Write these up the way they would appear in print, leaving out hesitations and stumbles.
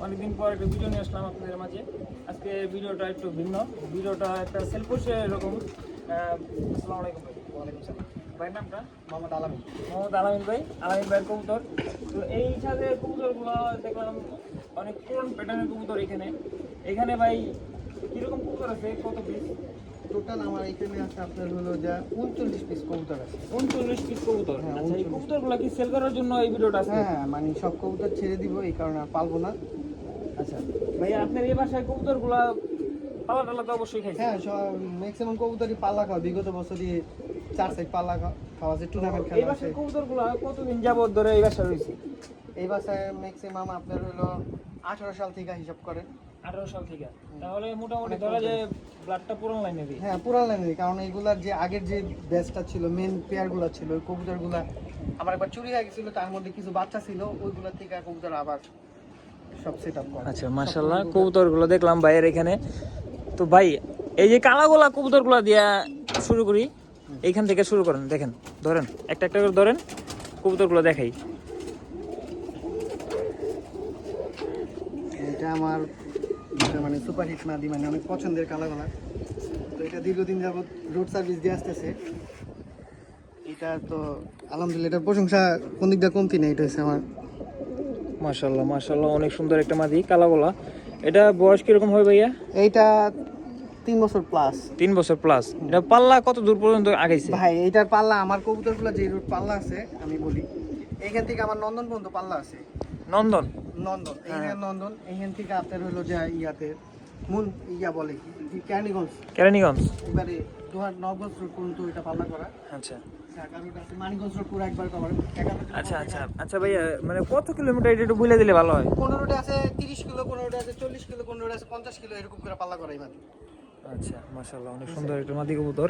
অনেকদিন পর একটা ভিডিও নিয়ে আসলাম আপনাদের মাঝে। আজকে ভিডিওটা একটু ভিন্ন, ভিডিওটা একটা সেলফোসে এরকম। আসসালামু আলাইকুম ভাই। ওয়ালাইকুম সালাম। ভাইয়ের নামটা? মোহাম্মদ আলামিন। মোহাম্মদ আলামিন ভাই, আলামিন ভাইয়ের কবুতর। তো এই ছাদের কবুতরগুলো দেখলাম অনেক পুরনো প্যাটার্নের কবুতর এখানে। এখানে ভাই কীরকম কবুতর আছে, কত পিস? টোটাল আমার এখানে আছে আপনার হলো যা 39 পিস কবুতর আছে। 39 পিস কবুতর। হ্যাঁ, আচ্ছা, এই 39 কবুতরগুলো কি সেল করার জন্য এই ভিডিওটা আছে? হ্যাঁ, মানে সব কবুতর ছেড়ে দিব এই কারণে আর পালবো না। আচ্ছা ভাই, আপনার এই বাসায় কবুতরগুলো পালা টালা তো অবশ্যই খাইছে? হ্যাঁ, সব ম্যাক্সিমাম কবুতরই পাল্লা খাওয়া, বিগত বছরই 4 সাইড পাল্লা খাওয়া আছে, টুর্নামেন্ট এই খেলা আছে। বাসায় কবুতরগুলো কতদিন যাবত ধরে এই বাসায় রয়েছে? এই বাসায় ম্যাক্সিমাম আপনার হলো 18 সাল থেকে হিসাব করেন। 18 সাল থেকে। তাহলে মোটামুটি ধরা যায় ব্লাডটা পুরান লাইনে দিই। হ্যাঁ, পুরান লাইনের, কারণ এইগুলার যে আগের যে ব্যাচটা ছিল, মেন পেয়ারগুলো ছিল, ওই কবুতরগুলা আমার একবার চুরি হয়ে গেছিল, তার মধ্যে কিছু বাচ্চা ছিল, ওইগুলা থেকে কবুতর আবার সব সেট আপ করা। আচ্ছা, মাশাআল্লাহ, কবুতরগুলো দেখলাম ভাইয়ের এখানে। তো ভাই, এই যে কালাগোলা কবুতরগুলো দিয়া শুরু করি, এইখান থেকে শুরু করেন। দেখেন, ধরেন, একটা একটা করে ধরেন, কবুতরগুলো দেখাই। এটা আমার মানে সুপারহিট মাদি, মানে অনেক পছন্দের কালাগোলা। তো এটা দীর্ঘদিন যাবত রোড সার্ভিস দিয়ে আসতেছে। এটা তো আলহামদুলিল্লাহ, এটার প্রশংসা কোন দিক দিয়ে কমতি নেই। এটা হচ্ছে আমার মাশাআল্লাহ, মাশাআল্লাহ, অনেক সুন্দর একটা মাদি কালাগোলা। এটা বয়স কিরকম হবে ভাইয়া? এইটা 3 বছর প্লাস। 3 বছর প্লাস। এটা পাল্লা কত দূর পর্যন্ত আগাইছে? ভাই এইটার পাল্লা, আমার কবুতরগুলো যে রুট পাল্লা আছে আমি বলি, এইখান থেকে আমার নন্দন পর্যন্ত পাল্লা আছে। নন্দন? নন্দন, এইখানে নন্দন, এইখান থেকে আপনার হলো যে ইয়াতে মুন ইয়া বলে কি কেরানীগঞ্জ, কেরানীগঞ্জ। এবারে নবগঞ্জ রোড পর্যন্ত এটা পাল্লা করা। আচ্ছা ঢাকা রোড আছে, মানিকগঞ্জ রোড পুরো একবার কভার। আচ্ছা আচ্ছা আচ্ছা ভাইয়া, মানে কত কিলোমিটার এটা একটু বলে দিলে ভালো হয়। 15টা আছে 30 কিলো, 15টা আছে 40 কিলো, 15টা আছে 50 কিলো, এরকম করে পাল্লা করাই মাত্র। আচ্ছা, মাশাআল্লাহ, অনেক সুন্দর একটা মাদি কবুতর।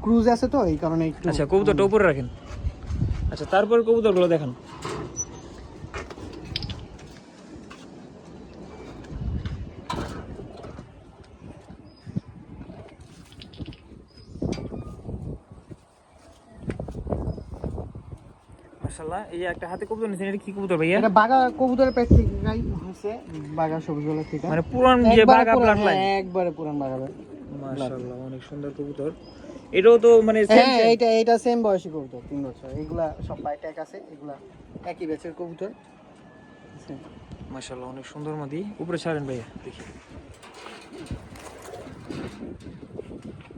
ক্রুজ আছে তো এই কারণে একটু। আচ্ছা, কবুতরটা উপরে রাখেন। আচ্ছা, তারপর কবুতরগুলো দেখান। মাশাআল্লাহ, এই যে একটা হাতে কবুতর নিছেন, এটা কি কবুতর ভাইয়া? এটা বাগা কবুতরের পেট থেকে হইছে, বাগা সবুজগুলো থেকে, মানে পুরান যে বাগা ব্লাড লাইন। একবারে পুরান বাগা। মাশাআল্লাহ, অনেক সুন্দর কবুতর। এটাও তো মানে হ্যাঁ, এইটা সেম বয়সী কবুতর, 3 বছর। এগুলা সব পাই ট্যাগ আছে, এগুলা একই ব্যাচের কবুতর। মাশাআল্লাহ, অনেক সুন্দর মাদি। উপরে ছাড়েন ভাইয়া, দেখি।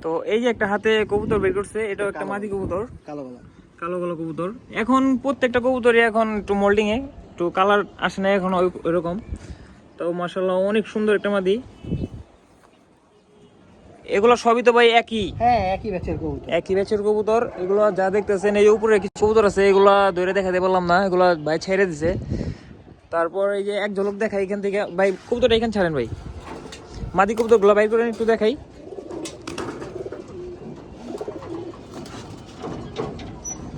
তো এই যে একটা হাতে কবুতর বের করছে, এটাও একটা মাদি কবুতর, কালো গলা। কালো কালো কবুতর। এখন প্রত্যেকটা কবুতরই এখন একটু মোল্ডিং এ, একটু কালার আসে না এখন ওইরকম। তো মাশাআল্লাহ, অনেক সুন্দর একটা মাদি। এগুলো সবই তো ভাই একই? হ্যাঁ, একই ব্যাচের কবুতর। একই ব্যাচের কবুতর। এগুলো যা দেখতেছেন, এই যে উপরে কিছু কবুতর আছে, এগুলা ধরে দেখাতে পারলাম না, এগুলা ভাই ছেড়ে দিছে। তারপর এই যে এক ঝলক দেখাই এখান থেকে ভাই, কবুতরটা এখানে ছাড়েন ভাই, মাদি কবুতরগুলো বাইর করেন, একটু দেখাই।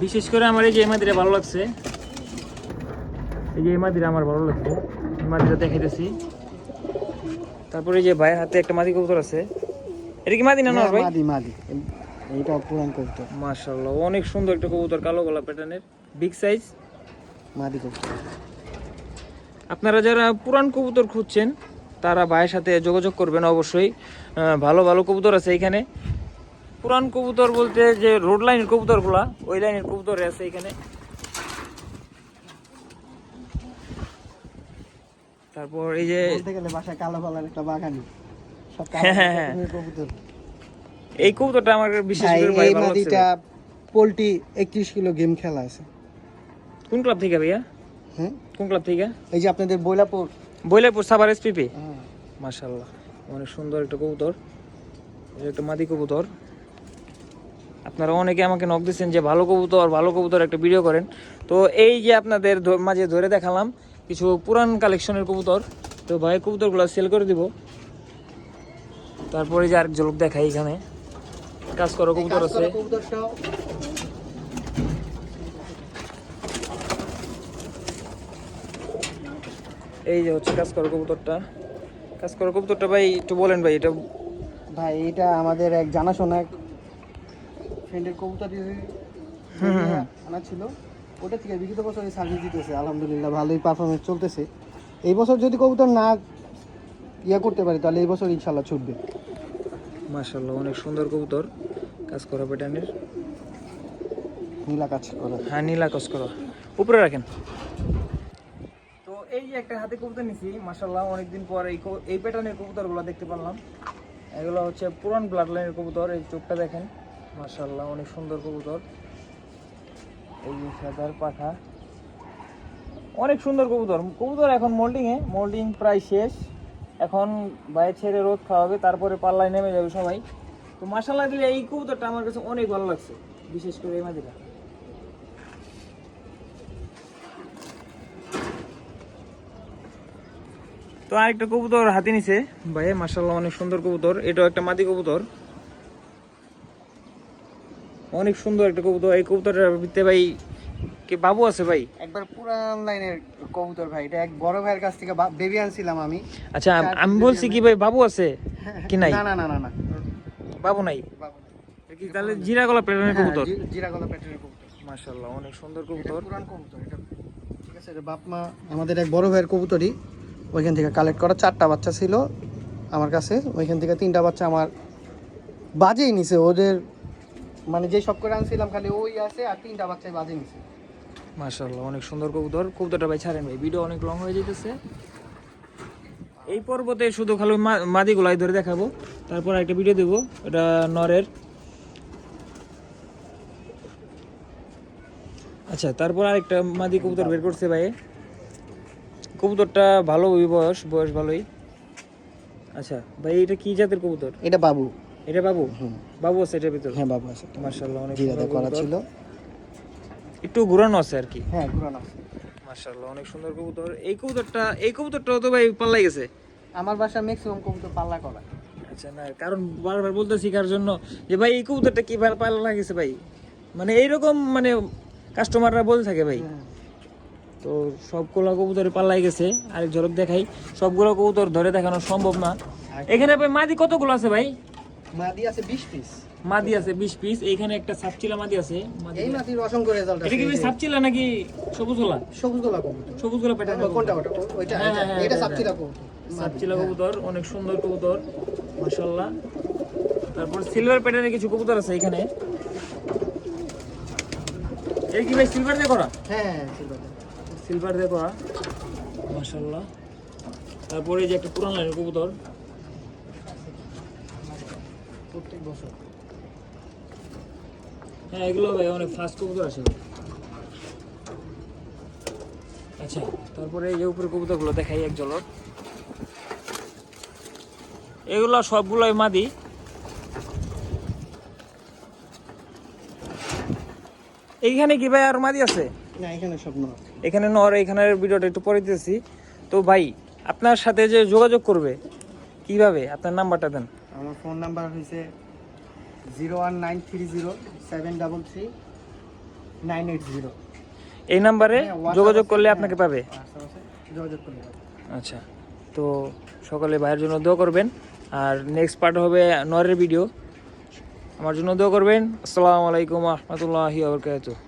বিশেষ করে আমার এই যে মাদিটা ভালো লাগছে, এই যে মাদিটা আমার ভালো লাগছে, মাদিটা দেখাইতেছি। তারপরে এই যে ভাইয়ের হাতে একটা মাদি কবুতর আছে, এটা কি মাদি না নর ভাই? মাদি, মাদি। এইটা পুরান কবুতর। মাশাআল্লাহ, অনেক সুন্দর একটা কবুতর, কালো গলা প্যাটার্নের, বিগ সাইজ মাদি কবুতর। আপনারা যারা পুরান কবুতর খুঁজছেন, তারা ভাইয়ের সাথে যোগাযোগ করবেন অবশ্যই। ভালো ভালো কবুতর আছে এখানে। পুরান কবুতর বলতে যে রোড লাইনের কবুতরগুলা, ওই লাইনের কবুতর আছে এখানে। তারপর এই যে বলতে গেলে বাসায় কালো গলার একটা বাগানি, সব হ্যাঁ, হ্যাঁ, কবুতর। এই কবুতরটা আমার বিশেষ করে ভাই এই ভালো লাগছে। মাদিটা পোল্ট্রি 31 কিলো গেম খেলা আছে। কোন ক্লাব থেকে ভাইয়া? হ্যাঁ, কোন ক্লাব থেকে? এই যে আপনাদের বইলাপুর। বৈলাপুর সাভার এসপিপি। হ্যাঁ, মাশাআল্লাহ, অনেক সুন্দর একটা কবুতর, এটা একটা মাদি কবুতর। আপনারা অনেকে আমাকে নক দিচ্ছেন যে ভালো কবুতর একটা ভিডিও করেন। তো এই যে আপনাদের মাঝে ধরে দেখালাম কিছু পুরান কালেকশনের কবুতর। তো ভাই কবুতরগুলো সেল করে দিব। তারপরে যে আরেক ঝলক দেখাই, এখানে কাজ করা কবুতর আছে। কবুতরটাও এই যে হচ্ছে কাজ করা কবুতরটা। কাজ করা কবুতরটা ভাই একটু বলেন ভাই, এটা ভাই, এটা আমাদের এক জানাশোনা ফ্রেন্ডের কবুতর দিয়ে আনা ছিল। ওটা থেকে বিগত বছর সার্ভিস দিতেছে, আলহামদুলিল্লাহ ভালোই পারফরমেন্স চলতেছে। এই বছর যদি কবুতর না ইয়া করতে পারি তাহলে এই বছর ইনশাল্লাহ ছুটবে। মাশাআল্লাহ অনেক সুন্দর কবুতর, কাজ করা প্যাটার্নের। নীলা কাজ করা। হ্যাঁ নীলা কাজ করা, উপরে রাখেন। তো এই যে একটা হাতে কবুতর নিছি, মাশাআল্লাহ অনেকদিন পর এই প্যাটার্নের কবুতরগুলো দেখতে পারলাম। এগুলো হচ্ছে পুরান ব্লাড লাইনের কবুতর। এই চোখটা দেখেন, মাশাআল্লাহ অনেক সুন্দর কবুতর। এই যে সাদার পাখা, অনেক সুন্দর কবুতর। কবুতর এখন মোল্ডিং প্রায় শেষ। এখন বাইরে ছেড়ে রোদ খাওয়াবে, তারপরে পাল্লায় নেমে যাবে সবাই। তো মাশাআল্লাহ দিলে এই কবুতরটা আমার কাছে অনেক ভালো লাগছে, বিশেষ করে এই মাদিটা। তো আরেকটা কবুতর হাতে নিছে ভাই, মাশাআল্লাহ অনেক সুন্দর কবুতর। এটাও একটা মাদি কবুতর, অনেক সুন্দর একটা কবুতর। এই কবুতরের ভিতরে ভাই কি বাবু আছে ভাই? একবার পুরান লাইনের কবুতর ভাই, এটা এক বড় ভাইয়ের কাছ থেকে বেবি আনছিলাম আমি। আচ্ছা আমি বলছি কি ভাই বাবু আছে কি নাই? না না না না না, বাবু নাই। বাবু না। এটা কি তাহলে জিরা গলা প্যাটার্নের কবুতর? জিরা গলা প্যাটার্নের কবুতর। মাশাআল্লাহ অনেক সুন্দর এটা কবুতর। পুরান কবুতর এটা, ঠিক আছে। এটা বাপ মা আমাদের এক বড় ভাইয়ের কবুতরই, ওইখান থেকে কালেক্ট করা। 4টা বাচ্চা ছিল আমার কাছে, ওইখান থেকে 3টা বাচ্চা আমার বাজেই নিছে। ওদের মানে যে সব করে আনছিলাম খালি ওই আছে, আর 3টা বাচ্চাই বাজে নিছে। মাশাআল্লাহ অনেক সুন্দর কবুতর। কবুতরটা ভাই ছাড়েন ভাই, ভিডিও অনেক লং হয়ে যেতেছে। এই পর্বতে শুধু খালি মাদিগুলাই ধরে দেখাবো, তারপর একটা ভিডিও দেবো এটা নরের। আচ্ছা তারপর আরেকটা মাদি কবুতর বের করছে ভাই। কবুতরটা ভালো বয়স ভালোই। আচ্ছা ভাই এটা কি জাতের কবুতর? এটা বাবু। এটা বাবু? বাবু আছে এটার ভিতর? হ্যাঁ বাবু আছে। মাশাআল্লাহ অনেক জিরাতে সুন্দর করা কবুতর। ছিল, একটু ঘুরানো আছে আর কি। হ্যাঁ ঘুরানো আছে। মাশাআল্লাহ অনেক সুন্দর কবুতর। এই কবুতরটাও তো ভাই পাল্লাই গেছে। আমার বাসায় ম্যাক্সিমাম কবুতর পাল্লা করা। আচ্ছা না, কারণ বারবার বলতেছি কার জন্য যে ভাই এই কবুতরটা কি পাল্লা গেছে ভাই, মানে এইরকম মানে কাস্টমাররা বলতে থাকে ভাই। তো সবগুলো কবুতর পাল্লাই গেছে। আরেক ঝলক দেখাই, সবগুলো কবুতর ধরে দেখানো সম্ভব না। এখানে ভাই মাদি কতগুলো আছে ভাই? মাদি আছে 20 পিস। মাদি আছে 20 পিস। এইখানে একটা সাপচিলা মাদি আছে। এই মাদির অসংখ্য রেজাল্ট আছে। এটা কি ভাই সাপচিলা নাকি সবুজ গোলা? সবুজ গোলা কবুতর। সবুজ গোলা প্যাটার্ন। কোনটা ওটা? ওইটা এটা সাপচিলা কবুতর। সাপচিলা কবুতর অনেক সুন্দর কবুতর মাশাআল্লাহ। তারপর সিলভার প্যাটার্নের কিছু কবুতর আছে এখানে। এই কি ভাই সিলভার দিয়ে করা? হ্যাঁ সিলভার দিয়ে করা মাশাআল্লাহ। তারপরে এই যে একটা পুরান লাইনের কবুতর, প্রত্যেক বছর। হ্যাঁ এগুলো ভাই অনেক ফাস্ট কবুতর আছে। আচ্ছা তারপরে এই যে উপরে কবুতরগুলো দেখাই এক ঝলক। এগুলো সবগুলোই মাদি। এইখানে কি ভাই আর মাদি আছে? না এখানে সব নর। এখানে নর। এখানের ভিডিওটা একটু পরে দিতেছি। তো ভাই আপনার সাথে যে যোগাযোগ করবে কিভাবে, আপনার নাম্বারটা দেন। আমার ফোন নাম্বার হইছে 01930733980। এই নাম্বারে যোগাযোগ করলে আপনাকে পাবে। যোগাযোগ করলে। আচ্ছা তো সকলে ভাইয়ের জন্য দোয়া করবেন। আর নেক্সট পার্ট হবে নরের ভিডিও, আমার জন্য দোয়া করবেন। আসসালামু আলাইকুম ওয়া রাহমাতুল্লাহি ওয়া বারাকাতুহু।